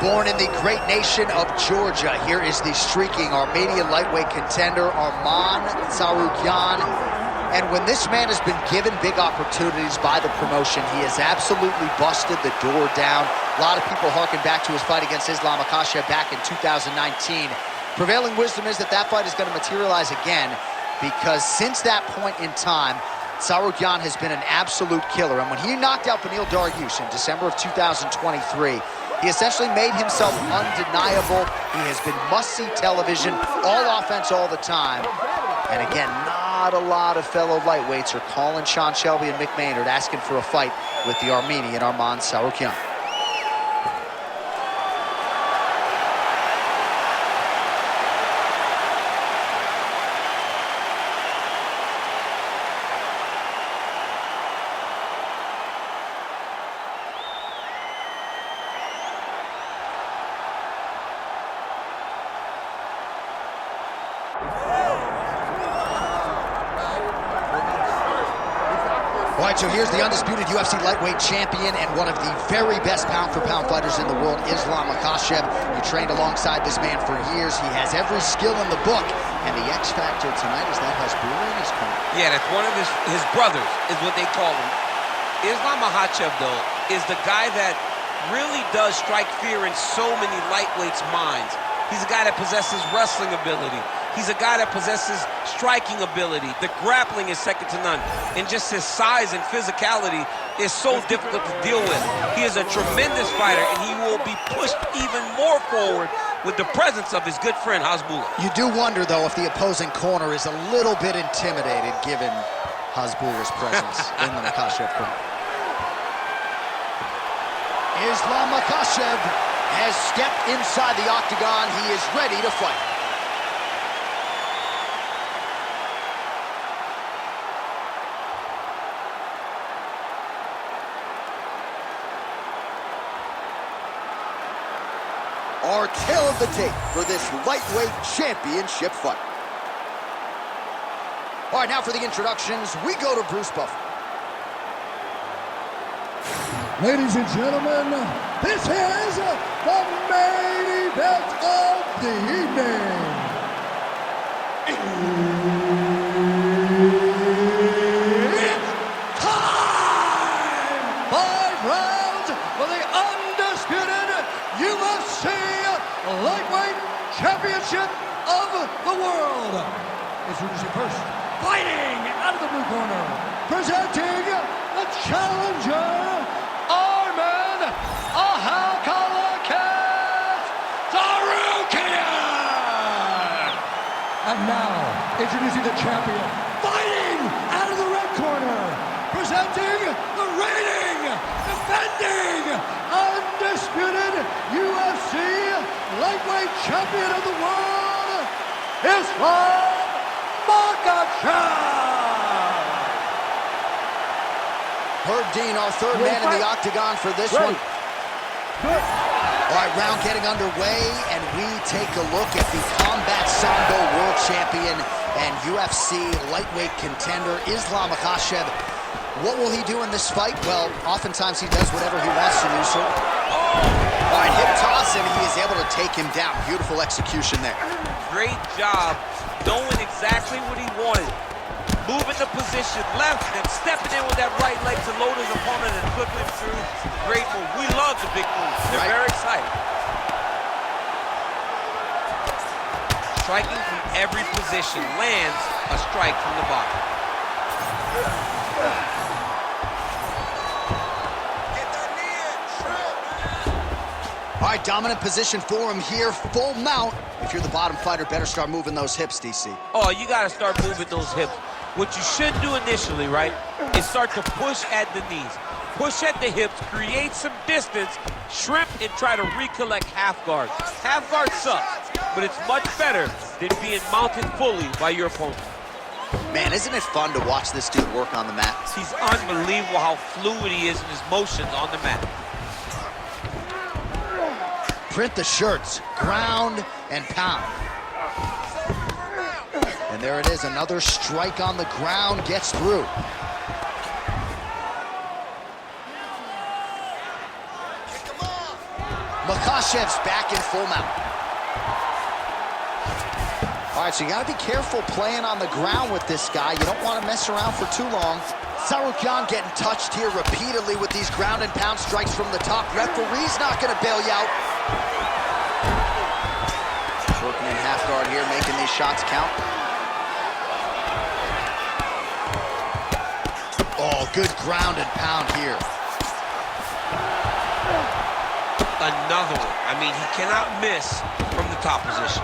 Born in the great nation of Georgia, here is the streaking Armenian lightweight contender, Arman Tsarukyan. And when this man has been given big opportunities by the promotion, he has absolutely busted the door down. A lot of people harken back to his fight against Makhachev back in 2019. Prevailing wisdom is that that fight is going to materialize again, because since that point in time, Tsarukyan has been an absolute killer. And when he knocked out Beneil Dariush in December of 2023, he essentially made himself undeniable. He has been must-see television, all offense all the time. And again, not a lot of fellow lightweights are calling Sean Shelby and Mick Maynard asking for a fight with the Armenian Arman Tsarukyan. All right, so here's the undisputed UFC lightweight champion and one of the very best pound-for-pound fighters in the world, Makhachev. You trained alongside this man for years. He has every skill in the book. And the X factor tonight is that Hasbulla in his corner. Yeah, that's one of his brothers, is what they call him. Makhachev, though, is the guy that really does strike fear in so many lightweights' minds. He's a guy that possesses wrestling ability. He's a guy that possesses striking ability. The grappling is second to none. And just his size and physicality is so difficult to deal with. He is a tremendous fighter, and he will be pushed even more forward with the presence of his good friend, Hasbulla. You do wonder, though, if the opposing corner is a little bit intimidated given Hasbulla's presence in the Makhachev corner. Makhachev has stepped inside the octagon. He is ready to fight. Our tale of the tape for this lightweight championship fight. All right, now for the introductions, we go to Bruce Buffer. Ladies and gentlemen, this is the main event of the evening. It's time! 5 rounds for the undisputed UFC Lightweight Championship of the world. Introducing first, fighting out of the blue corner, presenting the challenger, Arman Tsarukyan. And now, introducing the champion, fighting out of the red corner, presenting the reigning, defending, undisputed UFC lightweight champion of the world, Makhachev. Herb Dean, our third man in the octagon for this one. All right, round getting underway, and we take a look at the Combat Sambo world champion and UFC lightweight contender, Makhachev. What will he do in this fight? Well, oftentimes he does whatever he wants to do, so... All right, hip toss, and he is able to take him down. Beautiful execution there. Great job knowing exactly what he wanted. Moving the position left and stepping in with that right leg to load his opponent and flip him through. Great move. We love the big moves. They're very exciting. Striking from every position lands a strike from the bottom. All right, dominant position for him here, full mount. If you're the bottom fighter, better start moving those hips, DC. Oh, you gotta start moving those hips. What you should do initially, right, is start to push at the knees. Push at the hips, create some distance, shrimp, and try to recollect half guard. Half guard sucks, but it's much better than being mounted fully by your opponent. Man, isn't it fun to watch this dude work on the mat? He's unbelievable how fluid he is in his motions on the mat. Print the shirts, ground and pound. And there it is, another strike on the ground, gets through. Makhachev's back in full mount. All right, so you gotta be careful playing on the ground with this guy. You don't want to mess around for too long. Tsarukyan getting touched here repeatedly with these ground and pound strikes from the top. Referee's not gonna bail you out. Working in half guard here, making these shots count. Oh, good ground and pound here. Another one. I mean, he cannot miss from the top position.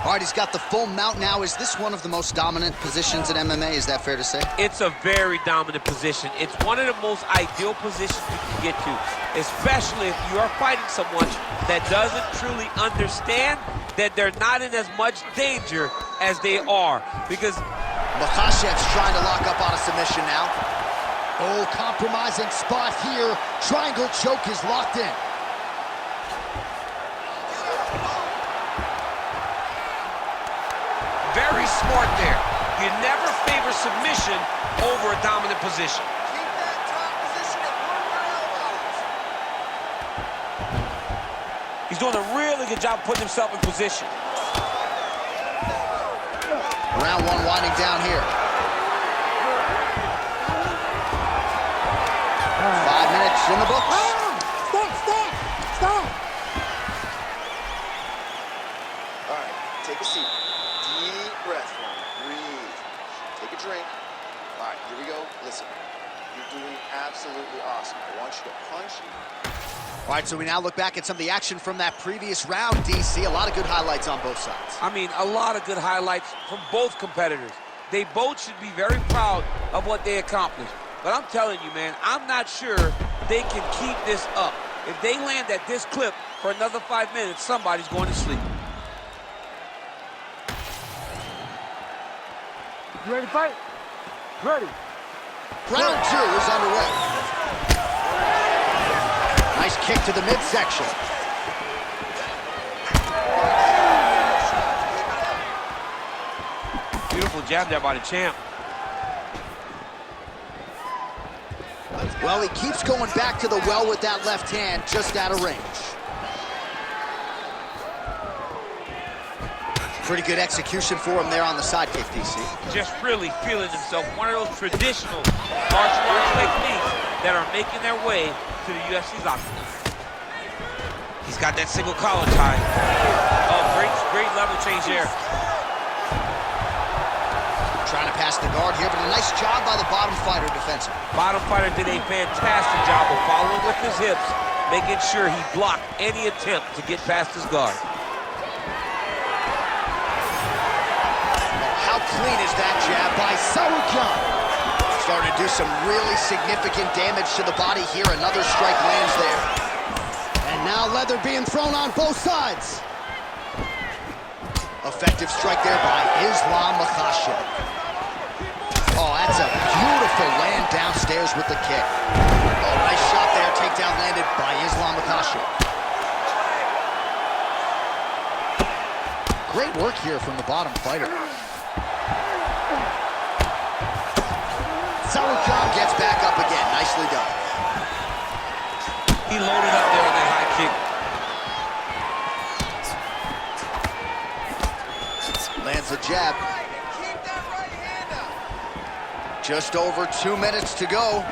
All right, he's got the full mount now. Is this one of the most dominant positions in MMA? Is that fair to say? It's a very dominant position. It's one of the most ideal positions you can get to, especially if you are fighting someone that doesn't truly understand that they're not in as much danger as they are. Because Makhachev's trying to lock up on a submission now. Oh, compromising spot here. Triangle choke is locked in. very smart there. You never favor submission over a dominant position. Keep that top position and work your elbows. He's doing a really good job putting himself in position. Round one winding down here. 5 minutes in the books. Stop. All right, take a seat. Deep breath. Breathe. Take a drink. All right, here we go. Listen, you're doing absolutely awesome. I want you to punch. All right, so we now look back at some of the action from that previous round, DC. A lot of good highlights on both sides. I mean, a lot of good highlights from both competitors. They both should be very proud of what they accomplished. But I'm telling you, man, I'm not sure they can keep this up. If they land at this clip for another 5 minutes, somebody's going to sleep. You ready to fight? Ready. Round two is underway. Nice kick to the midsection. Beautiful jab there by the champ. Well, he keeps going back to the well with that left hand, just out of range. Pretty good execution for him there on the side kick, DC. Just really feeling himself. One of those traditional martial arts techniques that are making their way to the UFC's octagon. He's got that single collar tie. Oh, great level change there. Trying to pass the guard here, but a nice job by the bottom fighter defensively. Bottom fighter did a fantastic job of following with his hips, making sure he blocked any attempt to get past his guard. How clean is that jab by Tsarukyan? Starting to do some really significant damage to the body here. Another strike lands there. And now leather being thrown on both sides. Effective strike there by Makhachev. Oh, that's a beautiful land downstairs with the kick. Oh, nice shot there. Takedown landed by Makhachev. Great work here from the bottom fighter. Tsarukyan gets back up again. Nicely done. He loaded up there on that high kick. Lands a jab. Just over 2 minutes to go.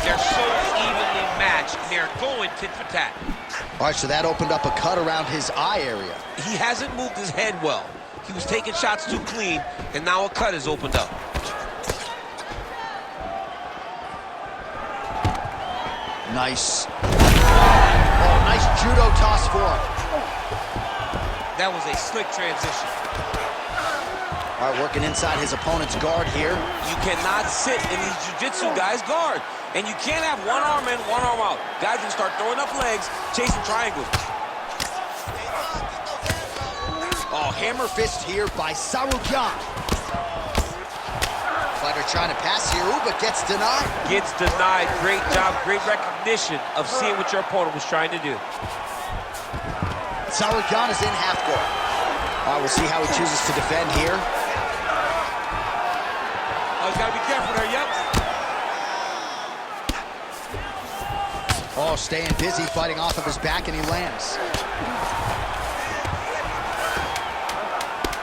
They're so evenly matched, and they're going tit for tat. All right, so that opened up a cut around his eye area. He hasn't moved his head well. He was taking shots too clean, and now a cut has opened up. Nice. Oh, nice judo toss for him. That was a slick transition. All right, working inside his opponent's guard here. You cannot sit in these jiu-jitsu guys' guard. And you can't have one arm in, one arm out. Guys can start throwing up legs, chasing triangles. Oh, hammer fist here by Tsarukyan. Fighter trying to pass here, ooh, but gets denied. Gets denied. Great job, great recognition of seeing what your opponent was trying to do. Tsarukyan is in half guard. All right, we'll see how he chooses to defend here. Oh, he's got to be careful there, yep. Oh, staying busy, fighting off of his back, and he lands.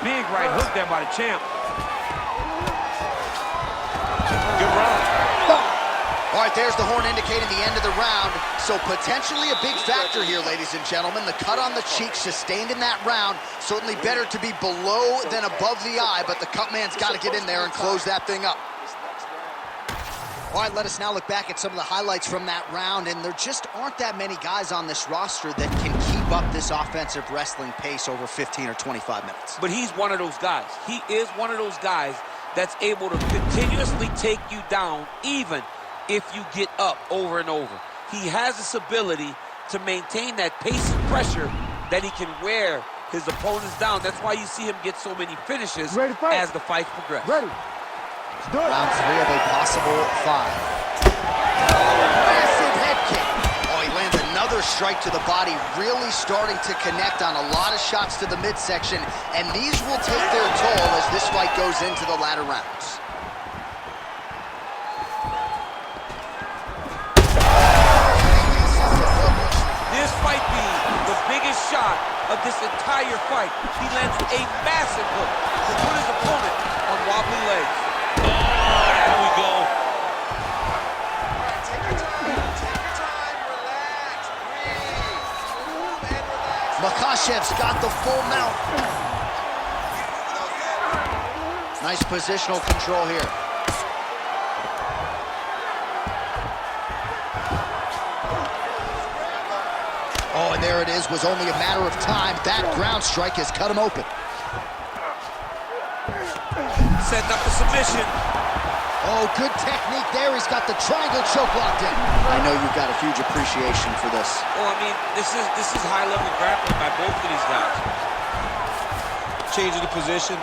Big right hook there by the champ. Good round. All right, there's the horn indicating the end of the round. So potentially a big factor here, ladies and gentlemen. The cut on the cheek sustained in that round. Certainly better to be below than above the eye, but the cut man's got to get in there and close that thing up. All right, let us now look back at some of the highlights from that round, and there just aren't that many guys on this roster that can keep up this offensive wrestling pace over 15 or 25 minutes. But he's one of those guys. He is one of those guys that's able to continuously take you down, even if you get up over and over. He has this ability to maintain that pace and pressure that he can wear his opponents down. That's why you see him get so many finishes as the fights progress. Ready. Round 3 of a possible 5. Massive head kick. Oh, he lands another strike to the body, really starting to connect on a lot of shots to the midsection, and these will take their toll as this fight goes into the latter rounds. This might be the biggest shot of this entire fight. He lands a massive hook to put his opponent on wobbly legs. Oh, there we go. Take your time, relax, breathe, move and relax. Makhachev's got the full mount. Nice positional control here. Oh, and there it is. Was only a matter of time. That ground strike has cut him open. Setting up the submission. Oh, good technique there. He's got the triangle choke locked in. I know you've got a huge appreciation for this. Oh, I mean, this is high-level grappling by both of these guys. Changing the position.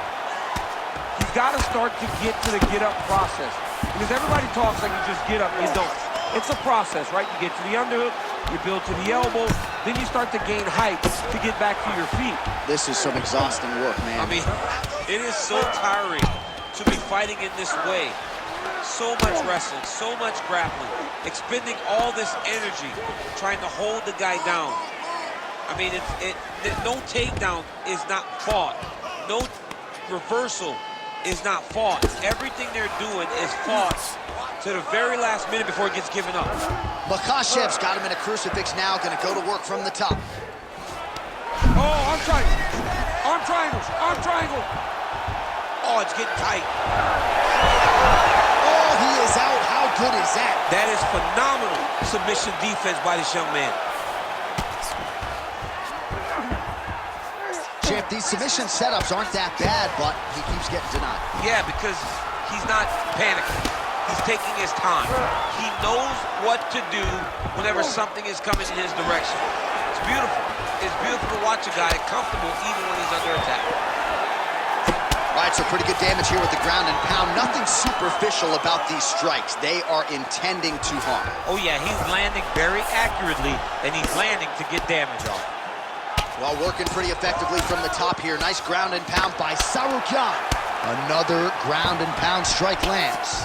He's got to start to get to the get-up process. Because everybody talks like you just get up, you don't. It's a process, right? You get to the underhook, you build to the elbow, then you start to gain height to get back to your feet. This is some exhausting work, man. I mean, it is so tiring to be fighting in this way. So much wrestling, so much grappling, expending all this energy trying to hold the guy down. I mean, no takedown is not fought. No reversal is not fought. Everything they're doing is fought to the very last minute before it gets given up. Makhachev's got him in a crucifix now, gonna go to work from the top. Oh, arm triangle. Arm triangle. Arm triangle. Oh, it's getting tight. Oh, he is out. How good is that? That is phenomenal submission defense by this young man. Champ, these submission setups aren't that bad, but he keeps getting denied. Yeah, because he's not panicking. He's taking his time. He knows what to do whenever something is coming in his direction. It's beautiful. It's beautiful to watch a guy comfortable even when he's under attack. All right, so pretty good damage here with the ground and pound. Nothing superficial about these strikes. They are intending to harm. Oh, yeah, he's landing very accurately, and he's landing to get damage off. While working pretty effectively from the top here. Nice ground and pound by Tsarukyan. Another ground and pound strike lands.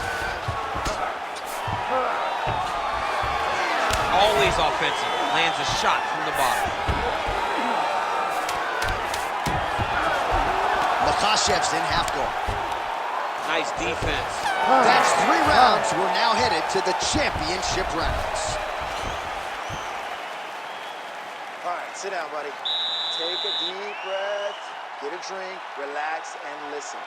Always offensive. Lands a shot from the bottom. Makhachev's in half guard. Nice defense. That's 3 rounds. We're now headed to the championship rounds. All right, sit down, buddy. Take a deep breath, get a drink, relax, and listen.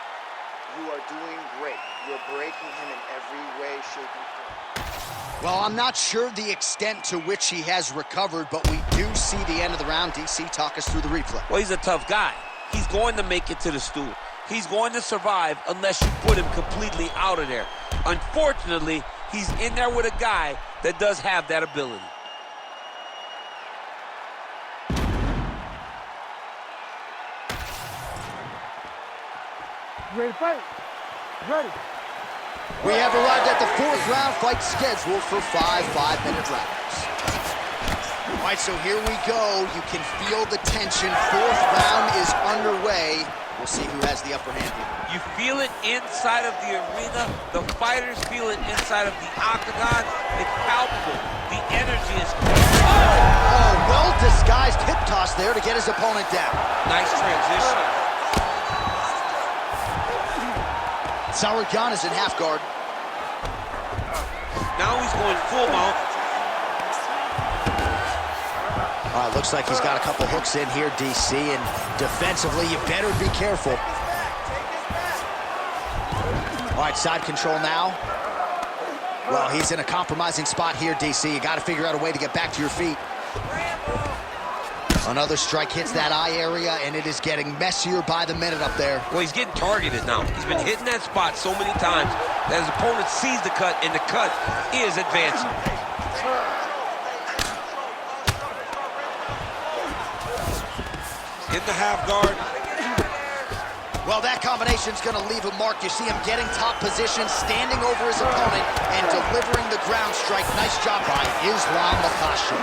You are doing great. You're breaking him in every way, shape, and form. Well, I'm not sure the extent to which he has recovered, but we do see the end of the round. DC, talk us through the replay. Well, he's a tough guy. He's going to make it to the stool. He's going to survive unless you put him completely out of there. Unfortunately, he's in there with a guy that does have that ability. Ready to fight? Ready. We have arrived at the 4th round fight scheduled for 5 5-minute rounds. All right, so here we go. You can feel the tension. 4th round is underway. We'll see who has the upper hand here. You feel it inside of the arena. The fighters feel it inside of the octagon. It's palpable. The energy is... Oh, well-disguised hip toss there to get his opponent down. Nice transition. Tsarukyan is in half guard. Now he's going full mount. All right, looks like he's got a couple hooks in here, DC, and defensively, you better be careful. All right, side control now. Well, he's in a compromising spot here, DC. You got to figure out a way to get back to your feet. Another strike hits that eye area, and it is getting messier by the minute up there. Well, he's getting targeted now. He's been hitting that spot so many times that his opponent sees the cut, and the cut is advancing. In the half guard. Well, that combination's going to leave a mark. You see him getting top position, standing over his opponent, and delivering the ground strike. Nice job by Islam Makhachev.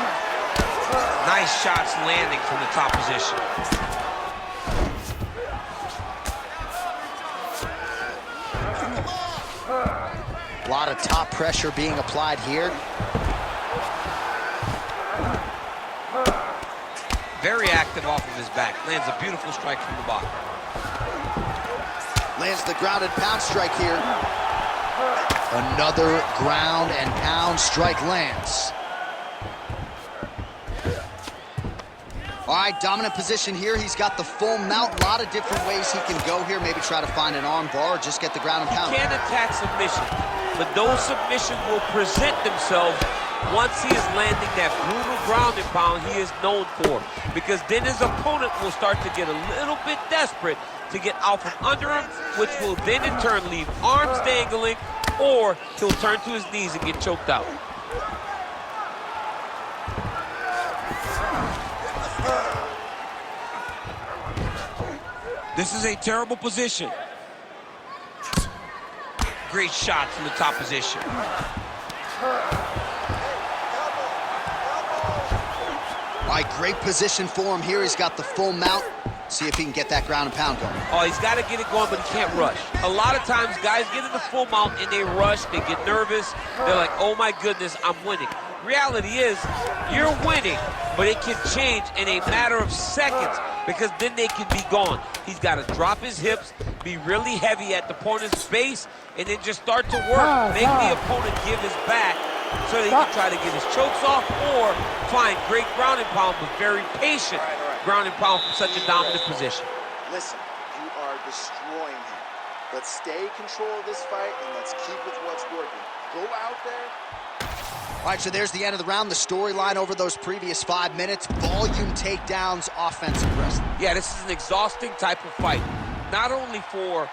Nice shots landing from the top position. A lot of top pressure being applied here. Very active off of his back. Lands a beautiful strike from the bottom. Lands the grounded pound strike here. Another ground and pound strike lands. All right, dominant position here. He's got the full mount. A lot of different ways he can go here. Maybe try to find an arm bar or just get the ground and pound. He can attack submission, but those submissions will present themselves once he is landing that brutal ground and pound he is known for. Because then his opponent will start to get a little bit desperate to get out from under him, which will then in turn leave arms dangling, or he'll turn to his knees and get choked out. This is a terrible position. Great shot from the top position. All right, great position for him here. He's got the full mount. See if he can get that ground and pound going. Oh, he's got to get it going, but he can't rush. A lot of times, guys get in the full mount and they rush, they get nervous. They're like, oh my goodness, I'm winning. Reality is, you're winning, but it can change in a matter of seconds because then they can be gone. He's got to drop his hips, be really heavy at the opponent's base, and then just start to work. Make the opponent give his back so that he can try to get his chokes off or find great ground and pound, but very patient ground and pound from such a dominant position. Listen, you are destroying him. Let's stay in control of this fight, and let's keep with what's working. Go out there. All right, so there's the end of the round. The storyline over those previous 5 minutes. Volume takedowns, offensive wrestling. Yeah, this is an exhausting type of fight. Not only for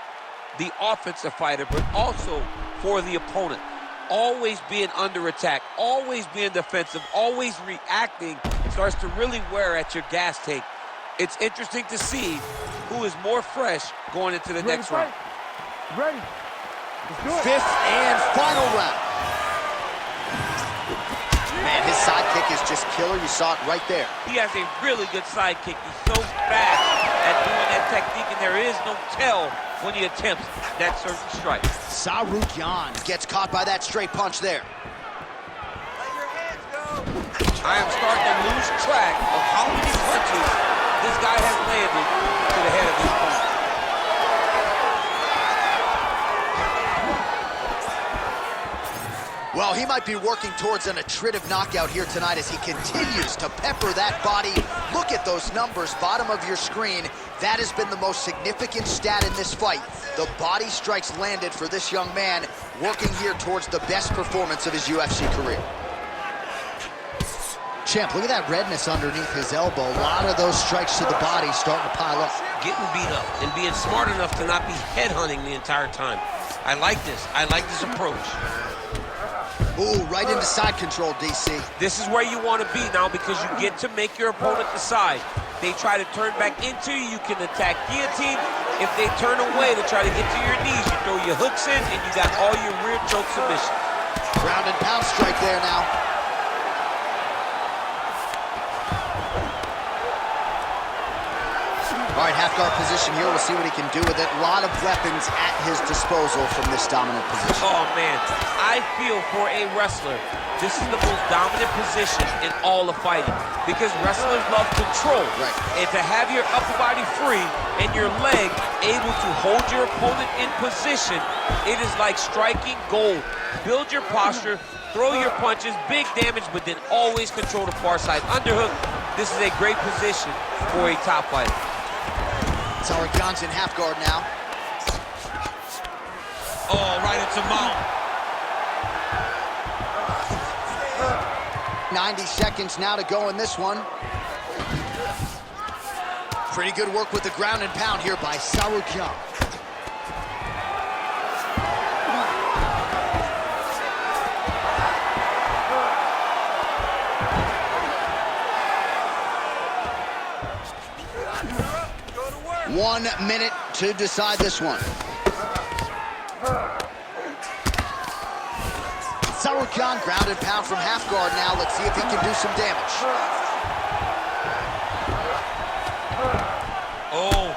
the offensive fighter, but also for the opponent. Always being under attack, always being defensive, always reacting starts to really wear at your gas tank. It's interesting to see who is more fresh going into the next round. Ready. Let's do it. Fifth and final round. Man, his sidekick is just killer. You saw it right there. He has a really good sidekick. He's so fast at doing that technique, and there is no tell when he attempts that certain strike. Tsarukyan gets caught by that straight punch there. I am starting to lose track of how many punches this guy has landed to the head of his opponent. Well, he might be working towards an attritive knockout here tonight as he continues to pepper that body. Look at those numbers, bottom of your screen. That has been the most significant stat in this fight. The body strikes landed for this young man, working here towards the best performance of his UFC career. Champ, look at that redness underneath his elbow. A lot of those strikes to the body starting to pile up. Getting beat up and being smart enough to not be headhunting the entire time. I like this. I like this approach. Ooh, right into side control, DC. This is where you want to be now because you get to make your opponent decide. They try to turn back into you, you can attack guillotine. If they turn away to try to get to your knees, you throw your hooks in and you got all your rear choke submission. Ground and pound strike there now. All right, half guard position here. We'll see what he can do with it. A lot of weapons at his disposal from this dominant position. Oh, man. I feel for a wrestler, this is the most dominant position in all of fighting because wrestlers love control. Right. And to have your upper body free and your leg able to hold your opponent in position, it is like striking gold. Build your posture, throw your punches, big damage, but then always control the far side underhook. This is a great position for a top fighter. Tsarukyan's in half guard now. Oh, right into mount. 90 seconds now to go in this one. Pretty good work with the ground and pound here by Tsarukyan. One minute to decide this one. Tsarukyan ground and pound from half guard now. Let's see if he can do some damage. Oh.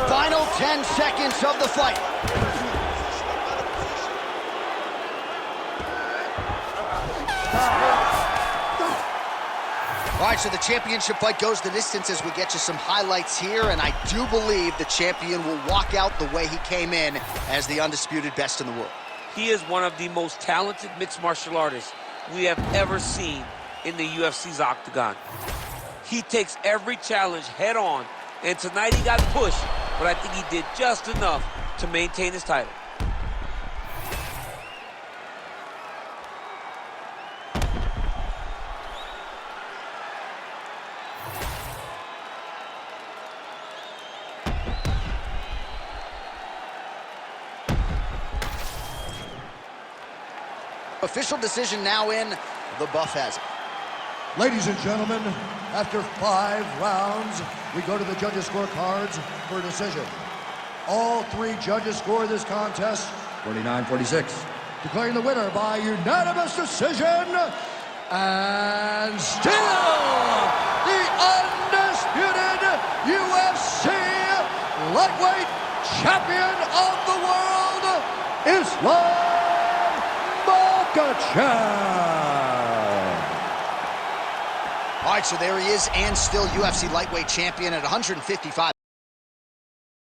Final 10 seconds of the fight. All right, so the championship fight goes the distance as we get you some highlights here, and I do believe the champion will walk out the way he came in as the undisputed best in the world. He is one of the most talented mixed martial artists we have ever seen in the UFC's octagon. He takes every challenge head on, and tonight he got pushed, but I think he did just enough to maintain his title. Official decision now in. The buff has it. Ladies and gentlemen, after 5 rounds, we go to the judges' scorecards for a decision. All 3 judges score this contest 49-46. Declaring the winner by unanimous decision, and still the undisputed UFC lightweight champion of the world, Makhachev. All right, so there he is, and still UFC lightweight champion at 155.